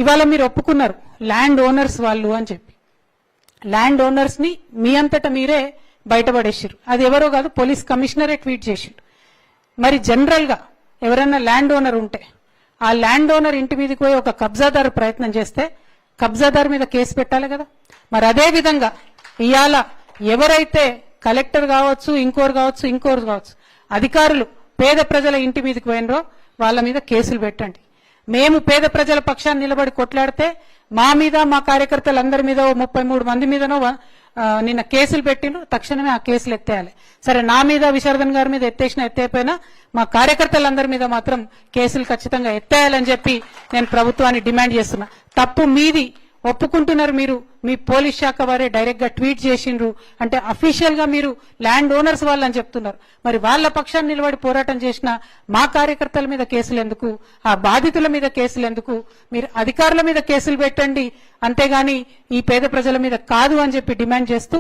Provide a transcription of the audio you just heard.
ఇవాళ మీరు ఒప్పుకున్నారు ల్యాండ్ ఓనర్స్ వాళ్ళు అని చెప్పి. ల్యాండ్ ఓనర్స్ ని మీ అంతటా మీరే బయటపడేసారు. అది ఎవరో కాదు, పోలీస్ కమిషనరే ట్వీట్ చేసిండు. మరి జనరల్ గా ఎవరైనా ల్యాండ్ ఓనర్ ఉంటే ఆ ల్యాండ్ ఓనర్ ఇంటి మీదకి పోయి ఒక కబ్జాదారు ప్రయత్నం చేస్తే కబ్జాదారు మీద కేసు పెట్టాలి కదా. మరి అదే విధంగా ఇవాళ ఎవరైతే కలెక్టర్ కావచ్చు, ఇంకోరు కావచ్చు అధికారులు పేద ప్రజల ఇంటి మీదకి పోయినరో వాళ్ళ మీద కేసులు పెట్టండి. మేము పేద ప్రజల పక్షాన్ని నిలబడి కొట్లాడితే మా మీద, మా కార్యకర్తలందరి మీద 33 మంది మీదనో నిన్న కేసులు పెట్టిండ్రు. తక్షణమే ఆ కేసులు ఎత్తేయాలి. సరే, నా మీద విశారదన్ గారి మీద ఎత్తేపోయినా మా కార్యకర్తలందరి మీద మాత్రం కేసులు ఖచ్చితంగా ఎత్తేయాలని చెప్పి నేను ప్రభుత్వాన్ని డిమాండ్ చేస్తున్నా. తప్పు మీది ఒప్పుకుంటున్నారు మీరు, మీ పోలీస్ శాఖ వారే డైరెక్ట్ గా ట్వీట్ చేసిండ్రు అంటే అఫీషియల్ గా మీరు ల్యాండ్ ఓనర్స్ వాళ్ళని చెప్తున్నారు. మరి వాళ్ళ పక్షాన్ని నిలబడి పోరాటం చేసిన మా కార్యకర్తల మీద కేసులు ఎందుకు, ఆ బాధితుల మీద కేసులు ఎందుకు? మీరు అధికారుల మీద కేసులు పెట్టండి, అంతేగాని ఈ పేద ప్రజల మీద కాదు అని చెప్పి డిమాండ్ చేస్తూ